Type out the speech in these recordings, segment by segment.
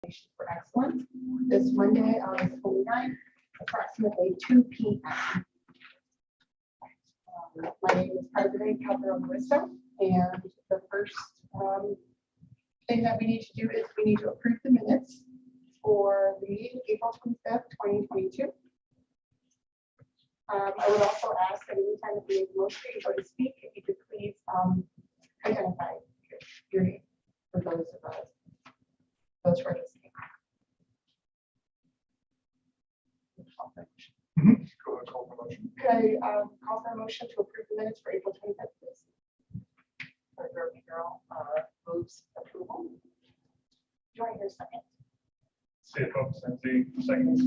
For excellence this Monday, August 29th, approximately 2 p.m. My name is President Catherine Wisdom, and the first thing that we need to do is we need to approve the minutes for the meeting April 25th, 2022. I would also ask that anytime that we have a motion you go to speak, if you could please identify your name for those of us. Those who are listening. Could I call for a motion to approve the minutes for April 25th, please? Carol moves approval. Do I hear a second? CFO Sensi, seconds.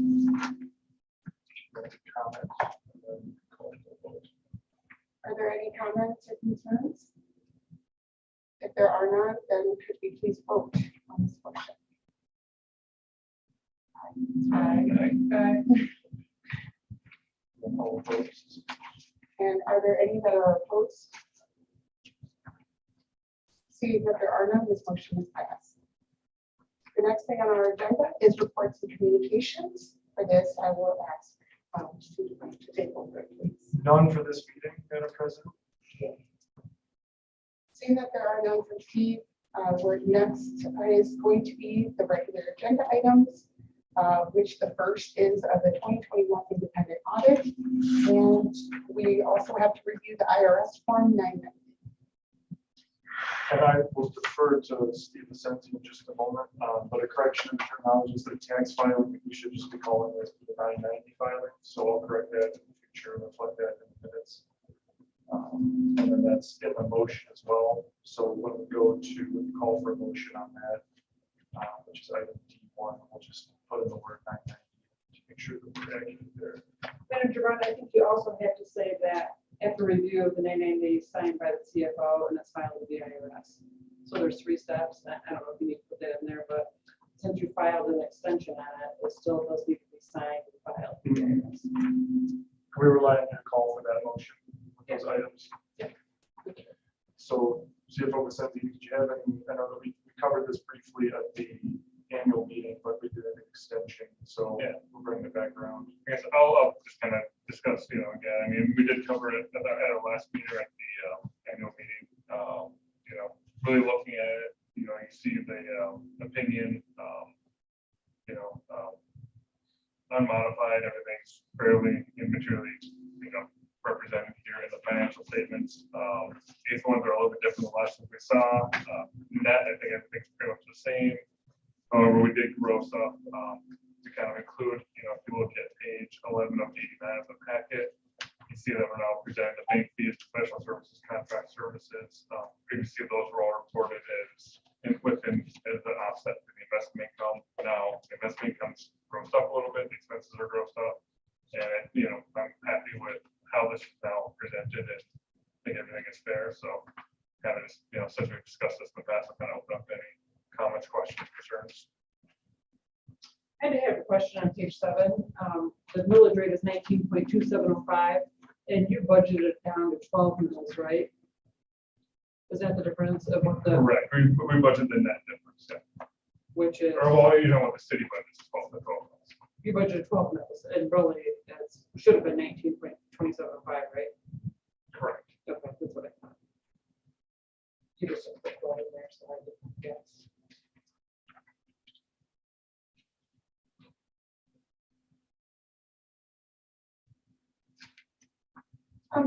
Are there any comments or concerns? If there are none, then could we please vote on this motion? Aye. And are there any that are opposed? Seeing that there are none, this motion is passed. The next thing on our agenda is reports and communications. For this, I will ask Steve to take over, please. None for this meeting, Madam President. Seeing that there are none from Steve, we're next is going to be the regular agenda items, which the first is of the 2021 independent audit. And we also have to review the IRS form 990. And I will defer to Steve Vicente in just a moment, but a correction in terminology is the tax filing, we should just be calling this the 990 filing. So I'll correct that in the future and reflect that in the minutes. And then that's in the motion as well. So when we go to call for a motion on that, which is item D1, we'll just put in the word 990 to make sure that we're accurate there. Madam Chairman, I think you also have to say that after review of the 990 signed by the CFO and it's filed with the IRS. So there's 3 steps. I don't know if you need to put that in there, but since you filed an extension on it, it still does need to be signed and filed with the IRS. We rely on your call for that motion with those items. Yeah. So CFO Vicente, did you have any? I know that we covered this briefly at the annual meeting, but we did an extension. So yeah, we'll bring it back around. I guess I'll just kind of discuss, again, I mean, we did cover it at our last meeting or at the annual meeting. Really looking at it, you see the opinion, unmodified, everything's fairly immaterially, represented here in the financial statements. These ones are a little bit different than the last ones we saw. Net, I think everything's pretty much the same. However, we did gross up to kind of include, if you look at page 11 of 89 of the packet, you see that we're now presenting the bank fees, professional services, contract services. Previously, those were all reported as an offset to the investment income. Now, the investment income's grossed up a little bit, the expenses are grossed up. And, I'm happy with how this is now presented, and I think everything is fair. So, kind of just, since we've discussed this in the past, I'll kind of open up any comments, questions, concerns. I did have a question on page 7. The millage rate is 19.2705, and you budgeted it down to 12 mils, right? Is that the difference of what the? Correct. We budgeted the net difference, yeah. Which is? Or well, what the city budget is 12 to 12. You budgeted 12 mils, and really it should have been 19.275, right? Correct. Okay, that's what I thought. You just put 12 in there, so I didn't guess.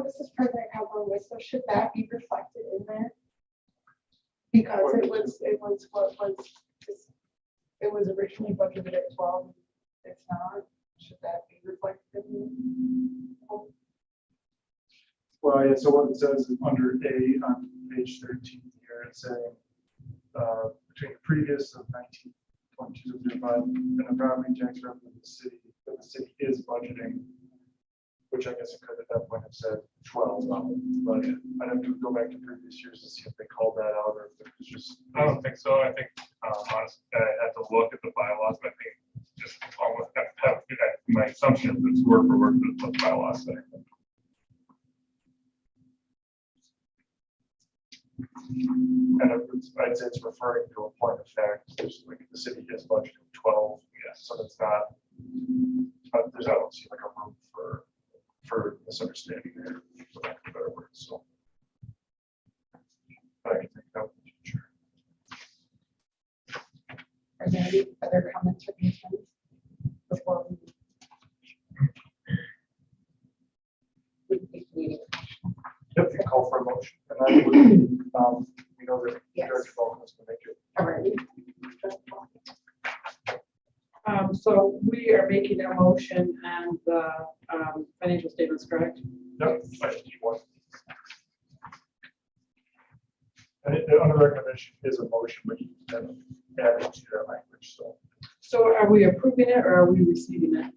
This is President Calhoun. So should that be reflected in there? Because it was originally budgeted at 12. It's not. Should that be reflected in? Well, yeah, so what it says is under A on page 13 here, it's saying between the previous of 19.205 and the property tax revenue of the city, that the city is budgeting, which I guess it could at that point have said 12, but I'd have to go back to previous years to see if they called that out or if it was just. I don't think so. I think honestly, I had to look at the bylaws, but I think just almost have my assumption is word for word what the bylaws say. And I'd say it's referring to a point of fact, there's like the city has budgeted 12, so that's not, there's, I don't see like a room for misunderstanding there, for lack of a better word, so. But I can think of in the future. Are there any other comments or concerns before we take the meeting? Yep, you call for a motion, and then we know that Yes. Director Baldwin is going to make it. Alrighty. So we are making a motion and the financial statements, correct? Yep, I think you want. And the under recommendation is a motion, but you can add it to that language, so. So are we approving it or are we receiving it?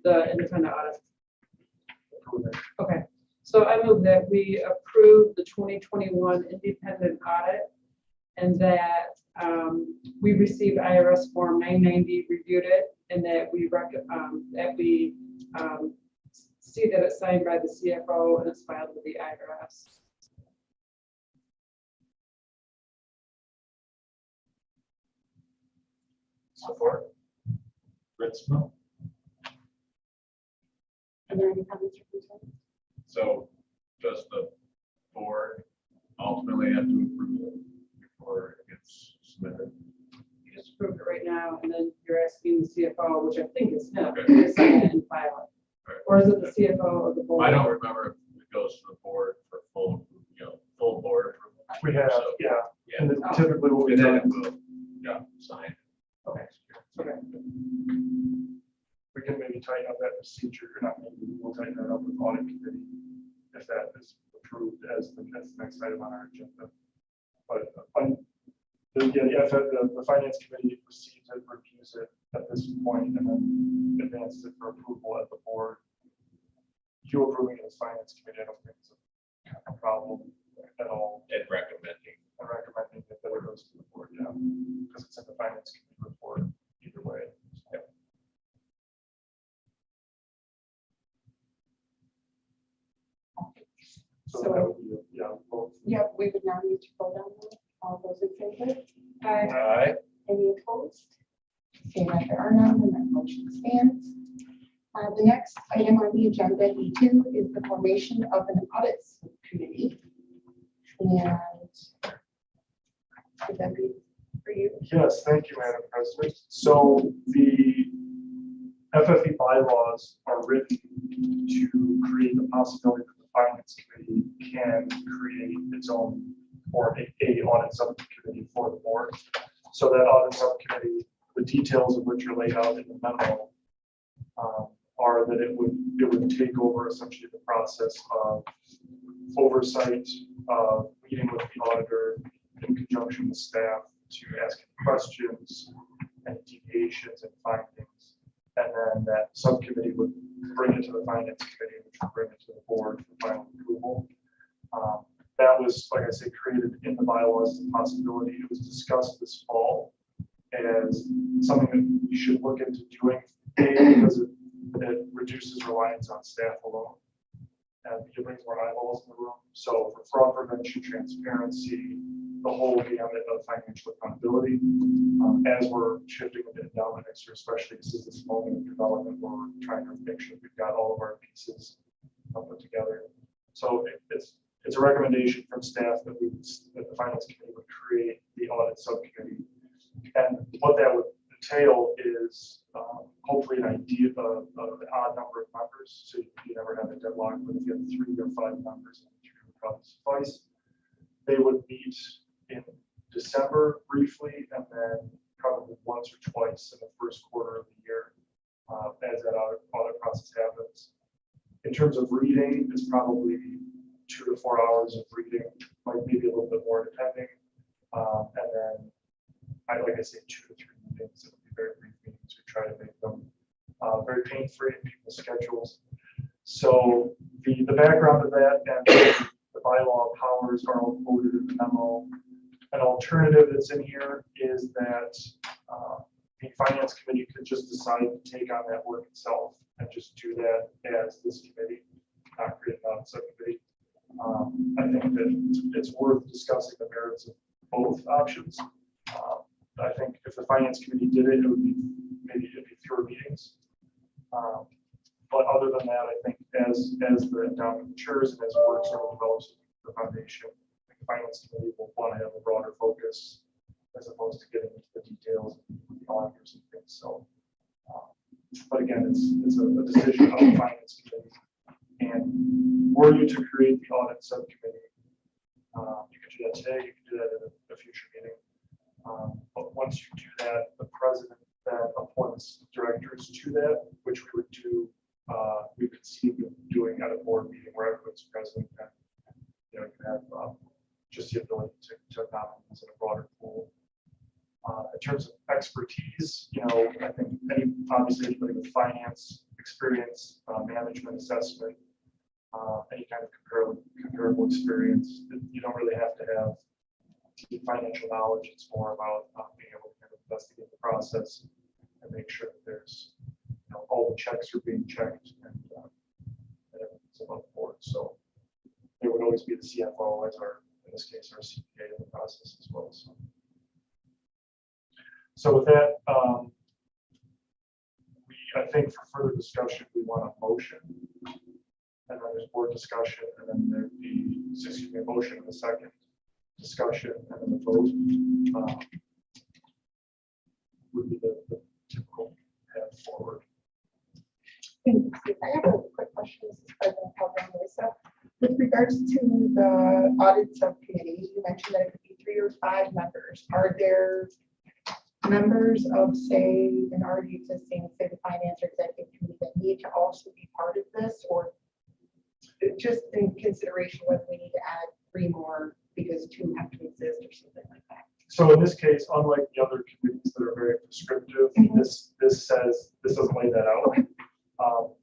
The independent audit? approve it. Okay, so I move that we approve the 2021 independent audit and that we received IRS form 990, reviewed it, and that we see that it's signed by the CFO and it's filed with the IRS. Support. Ritzmo. Are there any comments or concerns? So does the board ultimately have to approve it before it gets submitted? You just approved it right now, and then you're asking the CFO, which I think is him, Okay. to sign it and file it. Right. Or is it the CFO of the board? I don't remember if it goes to the board for full, full board approval. We have, So, yeah, Yeah, and then typically what we and then do, it will, sign. Okay. next year. Okay. we can maybe tighten up that procedure, or not maybe, we'll tighten that up with audit committee if that is approved as the next item on our agenda. But the finance committee receives it, reviews it at this point, and then advances it for approval at the board. You approving it as finance committee, I don't think it's a problem at all. And recommending. I'm recommending that it goes to the board, yeah, because it's in the finance committee report either way. Yeah. So that would be, yeah, both. Yep, we would now need to vote on that. All those in favor? Aye. Any opposed? Seeing that there are none, then that motion stands. The next item on the agenda, E2, is the formation of an audit committee. And would that be for you? Yes, thank you, Madam President. So the FFE bylaws are written to create the possibility that the finance committee can create its own or a audit subcommittee for the board. So that audit subcommittee, the details of which are laid out in the memo, are that it would take over essentially the process of oversight, meeting with the auditor in conjunction with staff to ask questions and deviations and findings. And then that subcommittee would bring it to the finance committee, which would bring it to the board for final approval. That was, like I say, created in the bylaws as a possibility. It was discussed this fall as something that we should look into doing, because it reduces reliance on staff alone and it brings more eyeballs in the room. So for fraud prevention, transparency, the whole gamut of financial accountability, as we're shifting into endowment next year, especially this is this moment of development where we're trying to make sure we've got all of our pieces put together. So it's a recommendation from staff that the finance committee would create the audit subcommittee. And what that would entail is hopefully an idea of an odd number of members. So you never have a deadlock, but if you have 3 or 5 members, 3 would probably suffice. They would meet in December briefly, and then probably once or twice in the first quarter of the year as that audit process happens. In terms of reading, it's probably 2 to 4 hours of reading, might maybe a little bit more depending. And then like I say, 2 to 3 meetings. It would be very brief meetings. We try to make them very pain-free in people's schedules. So the background of that and the bylaw powers are all quoted in the memo. An alternative that's in here is that the finance committee could just decide to take on that work itself and just do that as this committee, not create a subcommittee. I think that it's worth discussing the merits of both options. I think if the finance committee did it, it would be, maybe it'd be fewer meetings. But other than that, I think as the endowment matures and as work sort of develops the foundation, I think the finance committee will want to have a broader focus as opposed to getting into the details of the auditors and things. So, but again, it's a decision of the finance committee. And were you to create the audit subcommittee, you could do that today, you could do that at a future meeting. But once you do that, the president then appoints directors to that, which we would do, we could see doing at a board meeting where everyone's present and, you know, you have just the ability to nominate in a broader pool. In terms of expertise, you know, I think obviously anybody with finance experience, management assessment, any kind of comparable experience, you don't really have to have deep financial knowledge. It's more about being able to kind of investigate the process and make sure that there's, you know, all the checks are being checked and everything's above board. So there would always be the CFO as in this case, our CPA in the process as well. So with that, I think for further discussion, we want a motion, and then there's board discussion, and then there'd be, excuse me, a motion in a second, discussion, and then the vote would be the typical path forward. I have a quick question. This is President Calvin Lisa. With regards to the audit subcommittee, you mentioned that it could be 3 or 5 members. Are there members of, say, an already existing, say, the finance or executive committee that need to also be part of this, or just in consideration whether we need to add 3 more because 2 have to exist or something like that? So in this case, unlike the other committees that are very prescriptive, this doesn't lay that out.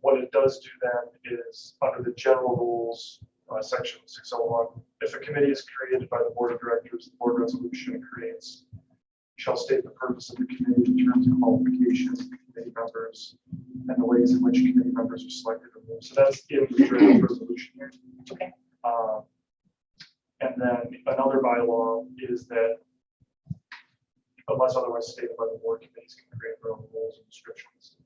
What it does do then is under the general rules, section 601, if a committee is created by the board of directors, the board resolution creates shall state the purpose of the committee, the terms and qualifications of the committee members, and the ways in which committee members are selected. So that's in the draft resolution here. Okay. And then another bylaw is that unless otherwise stated by the board, committees can create their own rules and descriptions.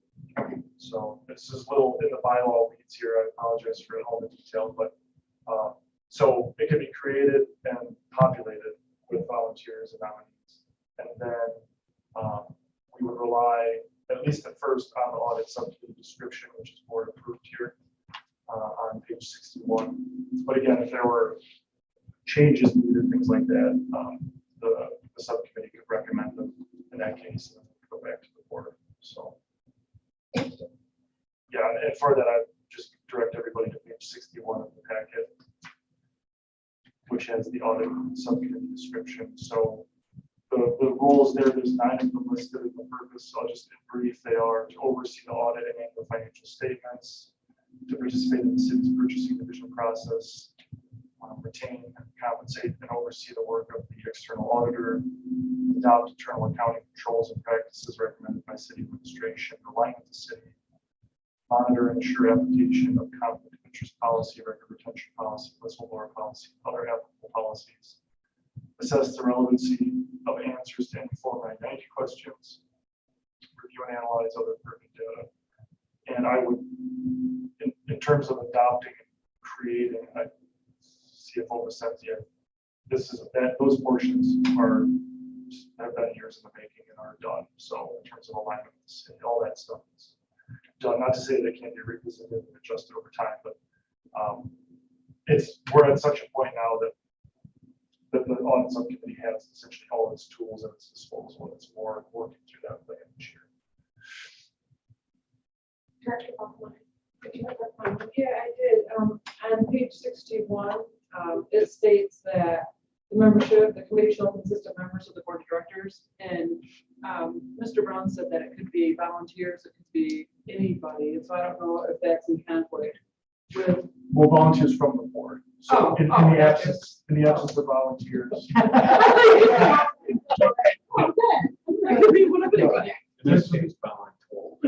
So this is little in the bylaw weeds here. I apologize for all the detail, but so it can be created and populated with volunteers and nominees. And then we would rely, at least at first, on the audit subcommittee description, which is board approved here on page 61. But again, if there were changes needed, things like that, the subcommittee could recommend them in that case and go back to the board. So, yeah, and for that, I just direct everybody to page 61 of the packet, which has the audit subcommittee description. So the rules there's 9 of them listed in the purpose. So I'll just in brief, they are to oversee the audit and annual financial statements, to participate in the city's purchasing division process, retain, compensate, and oversee the work of the external auditor, adopt internal accounting controls and practices recommended by city administration, align with the city, monitor and ensure application of conflict of interest policy, record retention policy, whistleblower policy, other applicable policies, assess the relevancy of answers to any Form 990 questions, review and analyze other pertinent data. And I would, in terms of adopting and creating, CFO Vicente, those portions have been years in the making and are done. So in terms of alignment with the city, all that stuff is done. Not to say they can't be revisited and adjusted over time, but we're at such a point now that the audit subcommittee has essentially all its tools at its disposal. It's more working through that plan this year. Director Buckland, did you have a comment? Yeah, I did. On page 61, it states that the membership, the committee shall consist of members of the board of directors. And Mr. Brown said that it could be volunteers, it could be anybody. And so I don't know if that's in conflict with. Well, volunteers from the board. So in the absence of volunteers. That could be one of anybody. This is voluntold.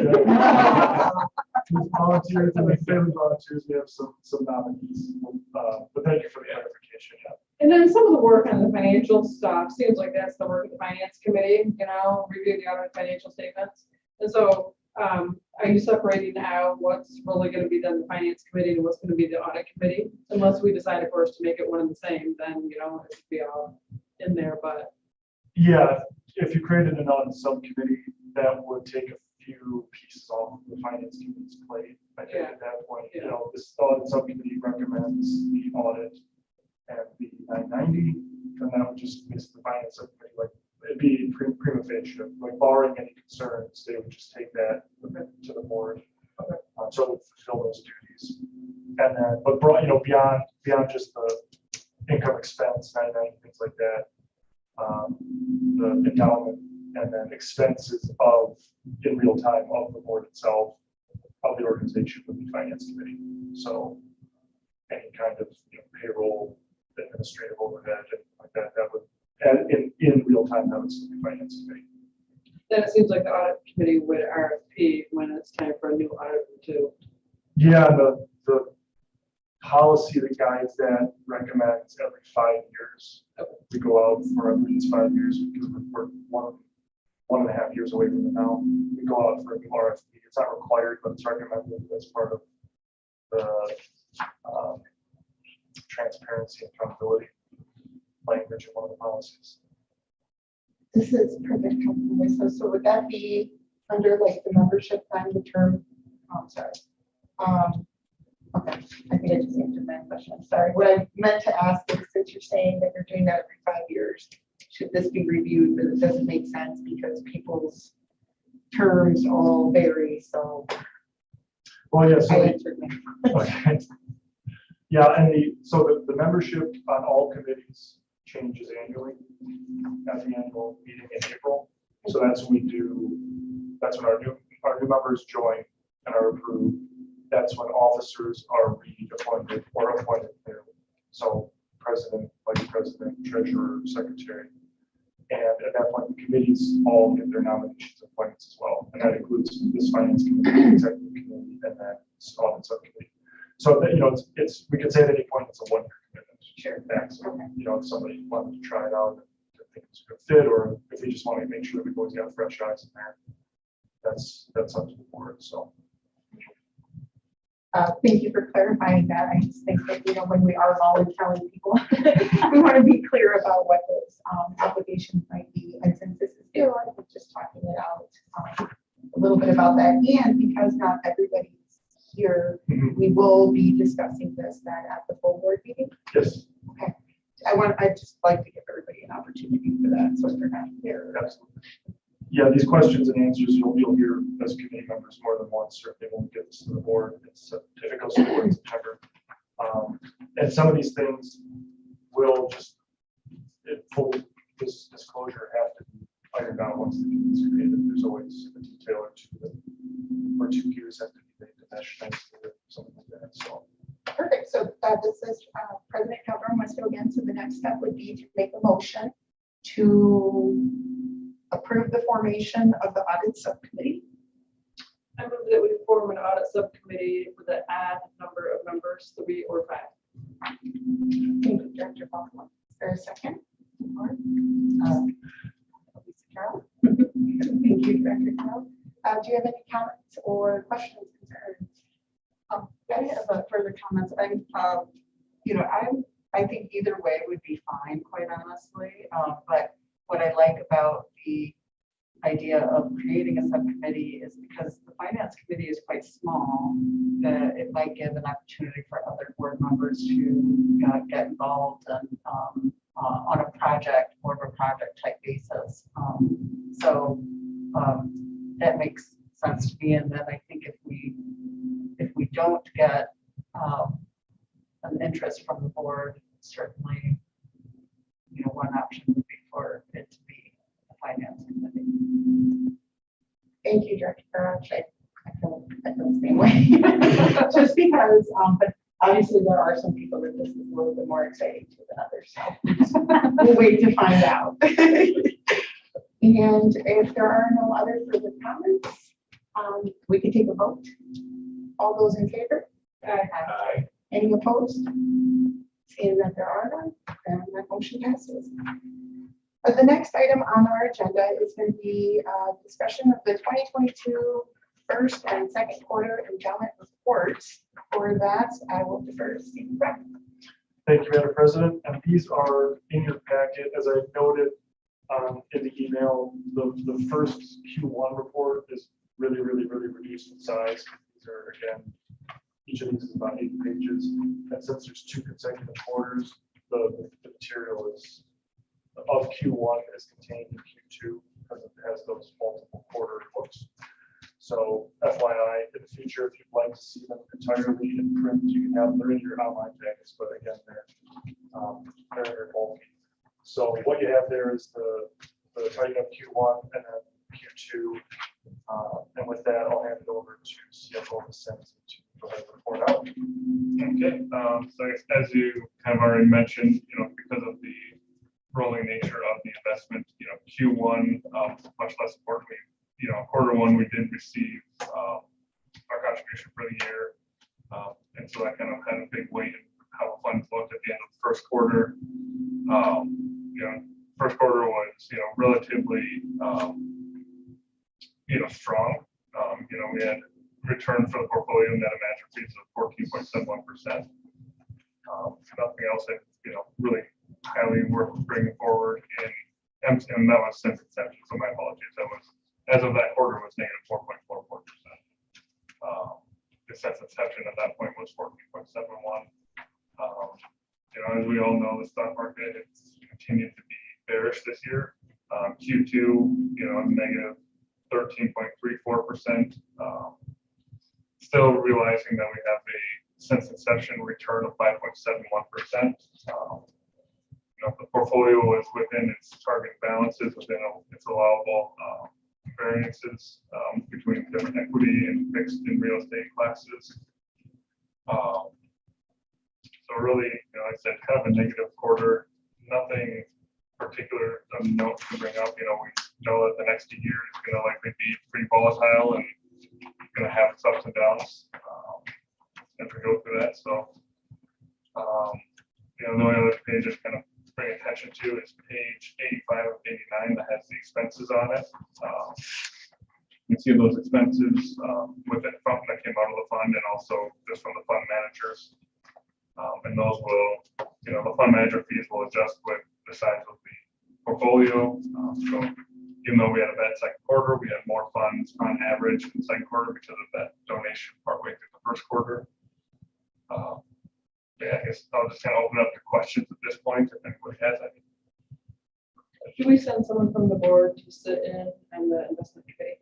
Volunteers and family volunteers, we have some nominees. But thank you for the clarification. Yeah. And then some of the work on the financial stuff seems like that's the work of the finance committee, review the audit financial statements. And so, are you separating out what's really gonna be done in the finance committee and what's gonna be the audit committee? Unless we decide, of course, to make it one and the same, then, it should be all in there, but. Yeah, if you created an audit subcommittee, that would take a few pieces off the finance committee's plate. I think Yeah. at that point, Yeah. this audit subcommittee recommends the audit and the 990, and that would just miss the finance subcommittee, like, it'd be prima facie, like barring any concerns, they would just take that to the board. So it would fulfill those duties. And then, but beyond just the income expense, 990, things like that, the endowment, and then expenses in real time of the board itself, of the organization would be finance committee. So any kind of payroll, administrative overhead, anything like that, that would, and in real time, that would still be finance committee. Then it seems like the audit committee would RFP when it's time for a new auditor too. Yeah, the policy that guides that recommends every 5 years. We go out for at least 5 years because we're 1.5 years away from it now. We go out for a new RFP. It's not required, but it's recommended as part of the transparency and accountability language in one of the policies. This is perfect. So would that be under like the membership time, the term? Oh, I'm sorry. Okay, I think I just answered my question. I'm sorry. What I meant to ask is, since you're saying that you're doing that every 5 years, should this be reviewed? But it doesn't make sense because people's terms all vary. So Well, yeah, I so answered my okay. Yeah, and the membership on all committees changes annually at the annual meeting in April. So that's when that's when our new members join and are approved. That's when officers are reappointed or appointed new. So president, vice president, treasurer, secretary. And at that point, the committees all get their nominations and appointments as well. And that includes this finance committee, executive committee, and that audit subcommittee. So that, we could say at any point it's a 1-year commitment. Sure. Maximum. If somebody wanted to try it out and think it's a good fit, or if we just want to make sure that we've always got fresh eyes in there, that's up to the board. So. Thank you for clarifying that. I just think that, when we are volunteering people, we want to be clear about what those obligations might be. And since this is new, I think just talking it out a little bit about that. And because not everybody's here, we will be discussing this then at the full board meeting. Yes. Okay. I'd just like to give everybody an opportunity for that, so they're not here. Absolutely. Yeah, these questions and answers you'll hear as committee members more than once, certainly when we get this to the board. If it goes to the board in September. And some of these things will just, full disclosure, have to be ironed out once the committee is created. There's always a detail or two gears have to be made to mesh things together, something like that. So. Perfect. So this is President Calderon wants to go again. So the next step would be to make a motion to approve the formation of the audit subcommittee. I move that we form an audit subcommittee with an add number of members, 3 or 5. Thank you, Director Baldwin. Is there a second? Lisa Carroll. Thank you, Director Carroll. Do you have any comments or questions, concerns? I have further comments. I think either way would be fine, quite honestly. But what I like about the idea of creating a subcommittee is because the finance committee is quite small, that it might give an opportunity for other board members to get involved and on a project, more of a project type basis. So that makes sense to me. And then I think if we don't get an interest from the board, certainly, one option would be for it to be a finance committee. Thank you, Director Farage. I feel the same way. Just because, but obviously there are some people that this is a little bit more exciting to than others. So we'll wait to find out. And if there are no other further comments, we can take a vote. All those in favor? Aye. Any opposed? Seeing that there are none, And that motion passes. The next item on our agenda is going to be discussion of the 2022 first and second quarter endowment reports. For that, I will defer to Steve Beck. Thank you, Madam President. And these are in your packet, as I noted in the email. The first Q1 report is really reduced in size. These are, again, each of these is about 8 pages. And since there's 2 consecutive quarters, the material is of Q1 is contained in Q2 because it has those multiple quarter books. So FYI, in the future, if you'd like to see them entirely in print, you can have them in your online packets, but again, they're very bulky. So what you have there is the writing of Q1 and then Q2. And with that, I'll hand it over to CFO Vicente to go ahead and report out. Okay, so I guess as you kind of already mentioned, because of the rolling nature of the investment, Q1, much less importantly, quarter one, we did receive our contribution for the year. And so that kind of had a big weight in how funds looked at the end of the first quarter. First quarter was, relatively, strong. We had return for the portfolio net of management fees of 14.71%. Nothing else that, really highly worth bringing forward. And that was since inception, so my apologies. That was, as of that quarter, was negative 4.44%. The since inception at that point was 14.71. As we all know, the stock market has continued to be bearish this year. Q2, negative 13.34%. Still realizing that we have a since inception return of 5.71%. The portfolio was within its target balances, within its allowable variances between different equity and fixed and real estate classes. So really, like I said, kind of a negative quarter. Nothing particular of note to bring up. We know that the next year is going to likely be pretty volatile and going to have its ups and downs as we go through that. So, the only other page I kind of bring attention to is page 85 of 89 that has the expenses on it. You can see those expenses with it from that came out of the fund and also just from the fund managers. And those will, the fund manager fees will adjust with the size of the portfolio. So even though we had a bad second quarter, we had more funds on average in the second quarter because of that donation partway through the first quarter. I guess I'll just kind of open up to questions at this point if anybody has any. Should we send someone from the board to sit in on the investment committee?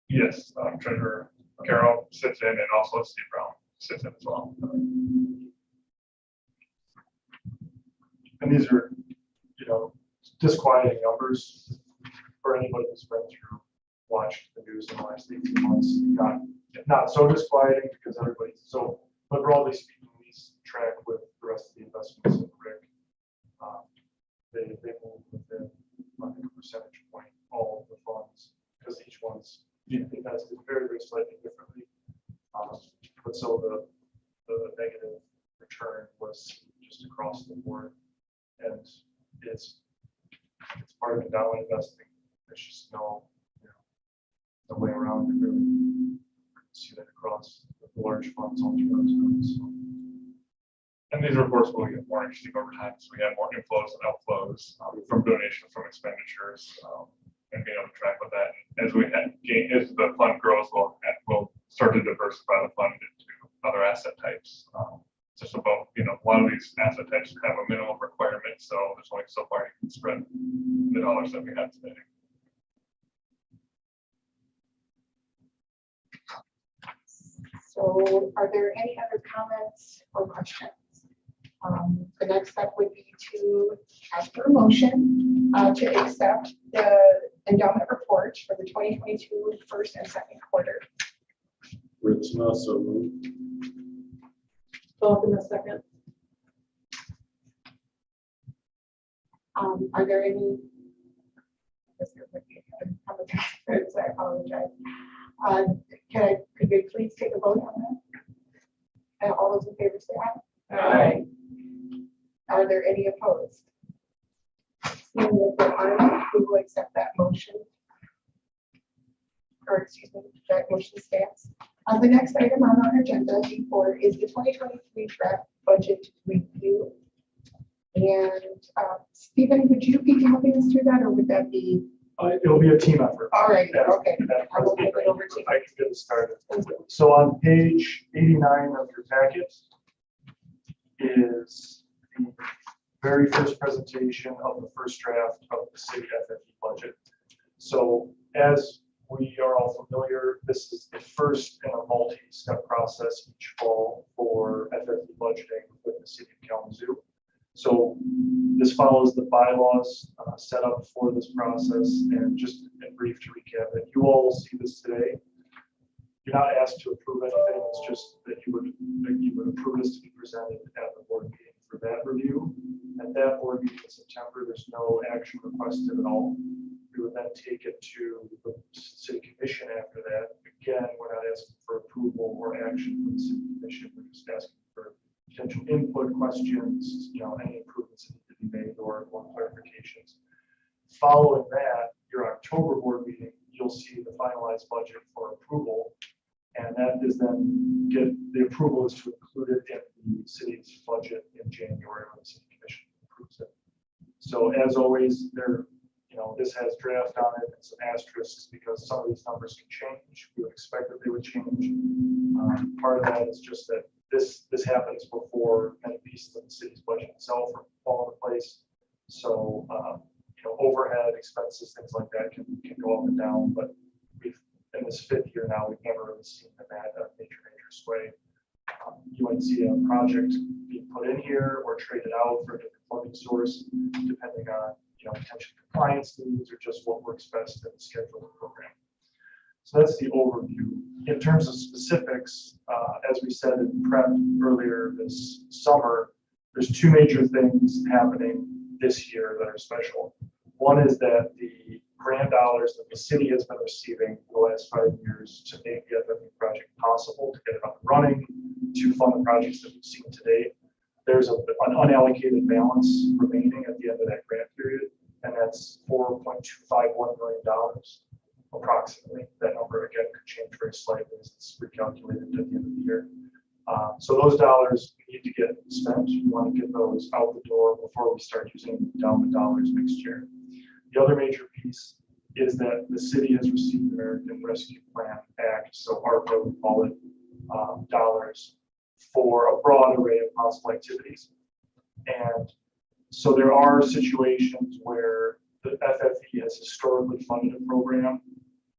Yes, Treasurer Carol sits in and also Steve Brown sits in as well. And these are, disquieting numbers for anybody who's been through, watched the news in the last 18 months. Not so disquieting because everybody's so, but broadly speaking, these track with the rest of the investments in RIC. They move within, I think, a percentage point, all of the funds, because each one's invested very slightly differently. But so the negative return was just across the board. And it's part of endowment investing. There's just no way around it, really. You see that across the large funds all throughout time. So. And these reports will get more interesting over time. So we have more inflows and outflows from donations, from expenditures, and being able to track with that. As as the fund grows, we'll start to diversify the fund into other asset types. Just about, a lot of these asset types have a minimum requirement, so there's only so far you can spread the dollars that we have today. So are there any other comments or questions? The next step would be to ask for a motion to accept the endowment report for the 2022 first and second quarter. It's not so moved. Philip in a second. Are there any? I apologize. Could we please take a vote on that? And all those in favor say aye. Aye. Are there any opposed? Seeing that there are none, we will accept that motion. Or excuse me, that motion stands. The next item on our agenda, D4, is the 2023 draft budget review. And Stephen, would you be helping us through that, or would that be? It'll be a team effort. All right, okay. I will I give it over to you. can get it started. So on page 89 of your packet is the very first presentation of the first draft of the city FFE budget. So as we are all familiar, this is the first in a multi-step process each fall for FFE budgeting with the city of Kalamazoo. So this follows the bylaws set up for this process, and just in brief to recap it, you all will see this today. You're not asked to approve anything, it's just that you would approve this to be presented at the board meeting for that review. At that board meeting in September, there's no action requested at all. We would then take it to the city commission after that. Again, we're not asking for approval or action from the city commission, we're just asking for potential input, questions, any improvements that need to be made or clarifications. Following that, your October board meeting, you'll see the finalized budget for approval. And that is then the approval is to include it in the city's budget in January when the city commission approves it. So as always, this has draft on it and some asterisks because some of these numbers can change. We would expect that they would change. Part of that is just that this happens before many pieces of the city's budget itself fall into place. So overhead expenses, things like that can go up and down. But we've in this 5th year now, we've never really seen them at a major sway. You might see a project being put in here or traded out for a different funding source, depending on potential compliance needs or just what works best in the schedule of the program. So that's the overview. In terms of specifics, as we said in prep earlier this summer, there's 2 major things happening this year that are special. One is that the grant dollars that the city has been receiving for the last 5 years to make the FFE project possible, to get it up and running, to fund the projects that we've seen to date. There's an unallocated balance remaining at the end of that grant period, and that's $4.251 million, approximately. That number, again, could change very slightly as it's recalculated at the end of the year. So those dollars need to get spent. We want to get those out the door before we start using endowment dollars next year. The other major piece is that the city has received the American Rescue Plan Act, so ARPA, we call it, dollars for a broad array of possible activities. And so there are situations where the FFE has historically funded a program,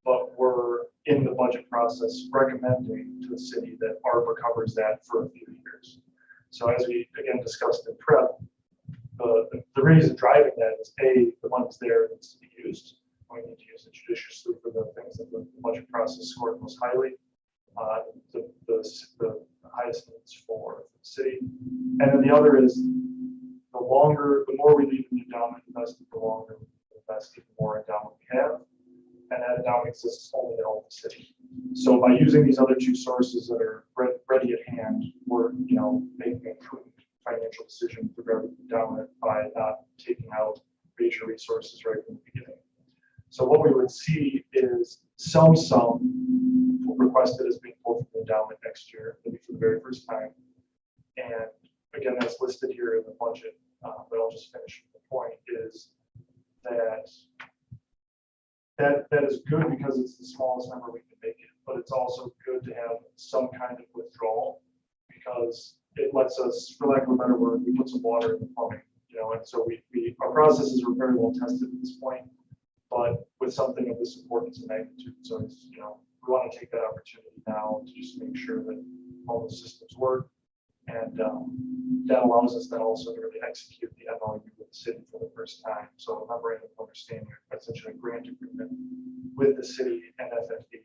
but we're in the budget process recommending to the city that ARPA covers that for a few years. So as we again discussed in prep, the reason driving that is the money's there that needs to be used. We need to use it judiciously for the things that the budget process scored most highly, the highest needs for the city. And then the other is the more we leave in the endowment invested, the longer we invest, the more endowment we have. And that endowment exists only to help the city. So by using these other 2 sources that are ready at hand, we're making a prudent financial decision to regard the endowment by not taking out major resources right from the beginning. So what we would see is some sum requested as being pulled from the endowment next year, maybe for the very first time. And again, that's listed here in the budget, but I'll just finish the point is that is good because it's the smallest number we can make it, but it's also good to have some kind of withdrawal because it lets us, for lack of a better word, we put some water in the plumbing, and so our processes are very well tested at this point, but with something of this importance and magnitude. So it's, we want to take that opportunity now to just make sure that all the systems work. And that allows us then also to really execute the MOU with the city for the first time. So a memorandum of understanding, essentially a grant agreement with the city and FFE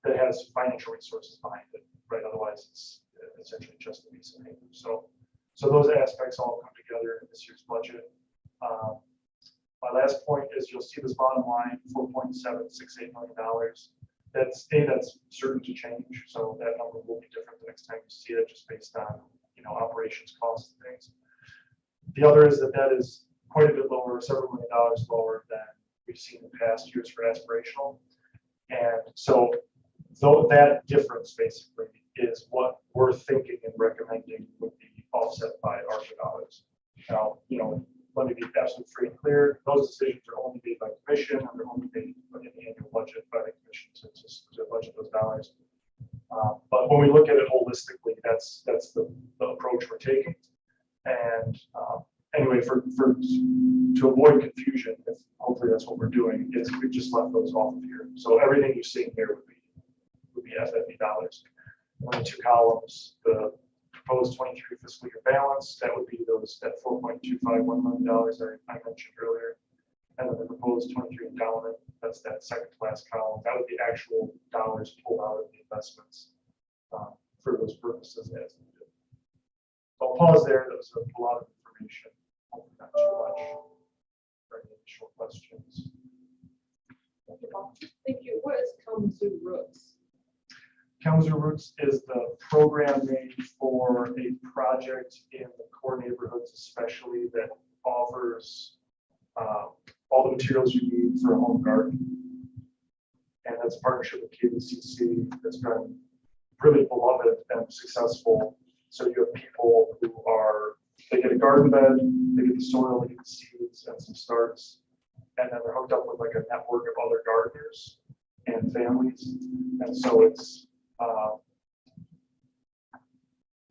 that has financial resources behind it, right? Otherwise, it's essentially just a piece of paper. So those aspects all come together in this year's budget. My last point is you'll see this bottom line, $4.768 million. That's certain to change. So that number will be different the next time you see it, just based on operations costs and things. The other is that is quite a bit lower, several $1 million lower than we've seen in past years for aspirational. And so though that difference basically is what we're thinking and recommending would be offset by ARPA dollars. Now, let me be absolutely free and clear. Those decisions are only made by commission, and they're only made in the annual budget by the commission to budget those dollars. But when we look at it holistically, that's the approach we're taking. And anyway, to avoid confusion, hopefully that's what we're doing, is we've just left those off of here. So everything you're seeing here would be FFE dollars. Only two columns, the proposed 23 fiscal year balance, that would be that $4.251 million I mentioned earlier. And then the proposed 23 endowment, that's that second to last column. That would be actual dollars pulled out of the investments for those purposes as needed. So I'll pause there. That was a lot of information. Hopefully not too much for any initial questions. Thank you. What is Kalamazoo Roots? Kalamazoo Roots is the program made for a project in the core neighborhoods, especially that offers all the materials you need for a home garden. And that's a partnership with KVCC that's been really beloved and successful. So you have people who they get a garden bed, they get the soil, they get the seeds and some starts, and then they're hooked up with like a network of other gardeners and families. And so it's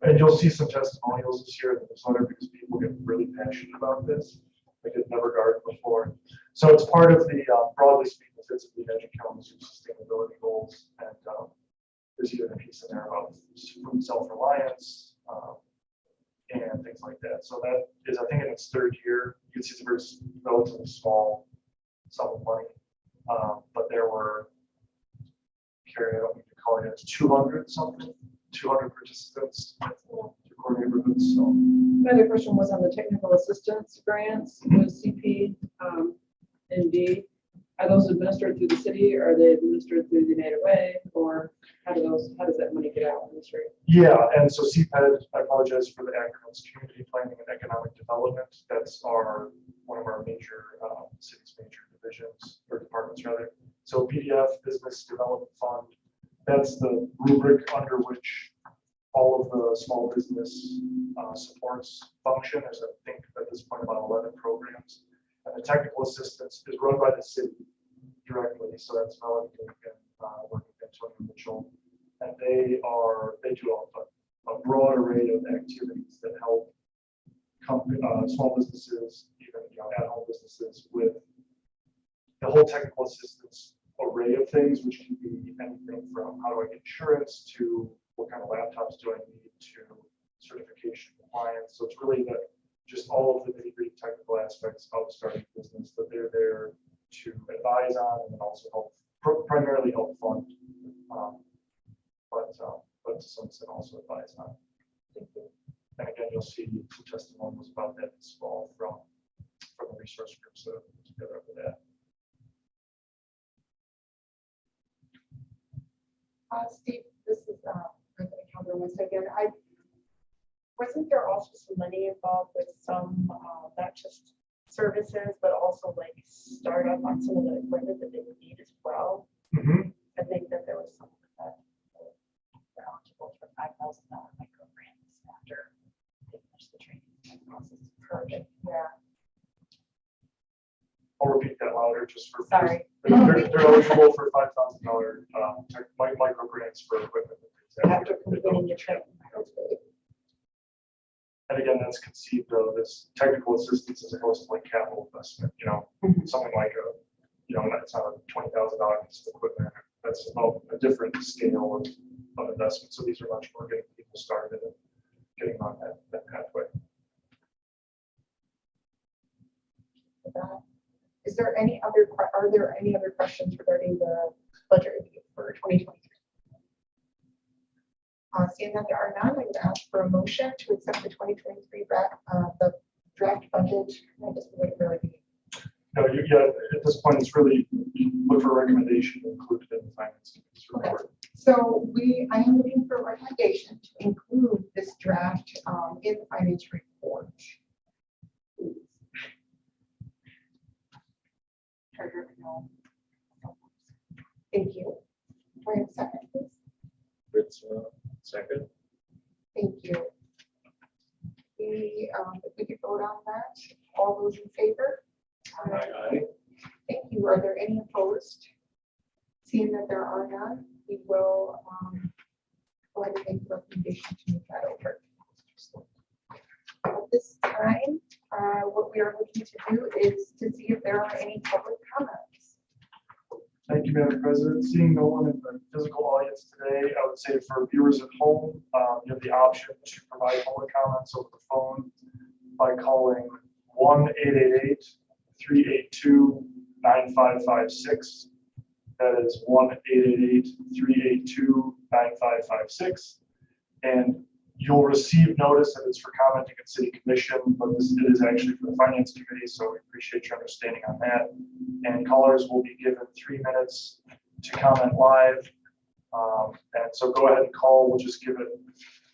and you'll see some testimonials this year in the newsletter because people get really passionate about this. They had never gardened before. So it's part of the, broadly speaking, the fits of the Edge Kalamazoo sustainability goals. And there's even a piece in there about food self-reliance and things like that. So that is, I think, in its third year. You can see it's a very relatively small sum of money. But there were, Carrie, I don't need to call it, it's 200 participants to core neighborhoods. So My other question was on the technical assistance grants with CP and D. Are those administered through the city? Or are they administered through the United Way? Or how does that money get out in the street? yeah, and so CPED, I apologize for the acronyms, Community Planning and Economic Development. That's one of our major city's major divisions or departments rather. So PDF, Business Development Fund, that's the rubric under which all of the small business supports function. There's, I think, at this point about 11 programs. And the technical assistance is run by the city directly. So that's Melanie working with Antonio Mitchell. And they do a broad array of activities that help small businesses, even at-home businesses, with the whole technical assistance array of things, which can be anything from how do I get insurance to what kind of laptops do I need to certification compliance. So it's really just all of the nitty-gritty technical aspects of starting a business that they're there to advise on and then also primarily help fund, but to some extent also advise on. And again, you'll see some testimonials about that this fall from the resource groups that are put together for that. Steve, this is Councilor again. Wasn't there also some money involved with some, not just services, but also like startup on some of the equipment that they would need as well? Mm-hmm. I think that there was some that were eligible for $5,000 micro grants after they finished the training process. Perfect. Yeah. I'll repeat that louder just for. Sorry. They're eligible for $5,000 micro grants for equipment. After completing your training. And again, that's conceived of this technical assistance as opposed to like capital investment, something like it's not a $20,000 piece of equipment. That's a different scale of investment. So these are much more getting people started and getting on that pathway. Are there any other questions regarding the budget review for 2023? Seeing that there are none, I would ask for a motion to accept the 2023 the draft budget. I just would really be. No, at this point, it's really look for a recommendation included in the finance report. Okay. So I am looking for a recommendation to include this draft in the finance report. Treasurer, no. Thank you. Do I have a second, please? Fritz, second. Thank you. If we could vote on that, all those in favor? Aye. Thank you. Are there any opposed? Seeing that there are none, we will go ahead and make the recommendation to move that over. At this time, what we are looking to do is to see if there are any public comments. Thank you, Madam President. Seeing no one in the physical audience today, I would say for viewers at home, you have the option to provide public comments over the phone by calling 1-888-382-9556. That is 1-888-382-9556. And you'll receive notice that it's for commenting at City Commission, but it is actually for the Finance Committee, so we appreciate your understanding on that. And callers will be given 3 minutes to comment live. And so go ahead and call. We'll just give it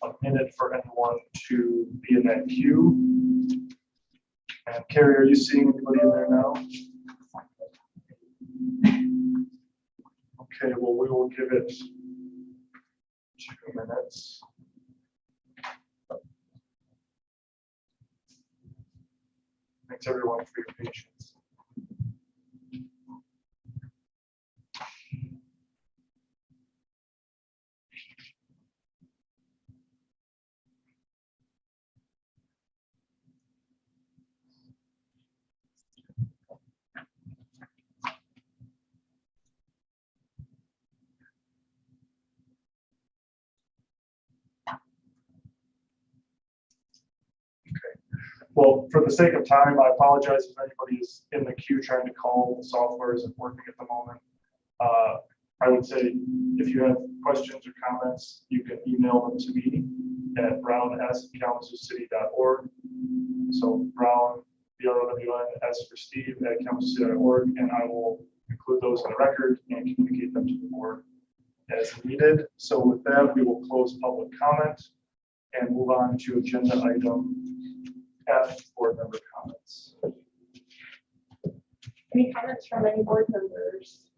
a minute for anyone to be in that queue. And Carrie, are you seeing anybody in there now? Okay, well, we will give it 2 minutes. Thanks everyone for your patience. Well, for the sake of time, I apologize if anybody is in the queue trying to call. The software isn't working at the moment. I would say if you have questions or comments, you can email them to me at browns@kalamazoocity.org. So Brown, BROWN, for Steve at kalamazoocity.org, and I will include those in the record and communicate them to the board as needed. So with that, we will close public comment and move on to agenda item F, board member comments. Any comments from any board members?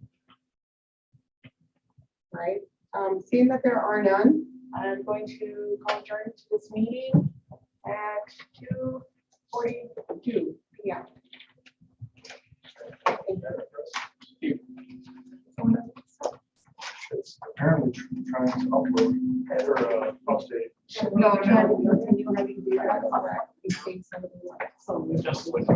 Right, seeing that there are none, I'm going to call adjourn to this meeting at 2:42 p.m. It's apparently trying to upload or update. No, no, you have to do that. In case somebody wants. Just like.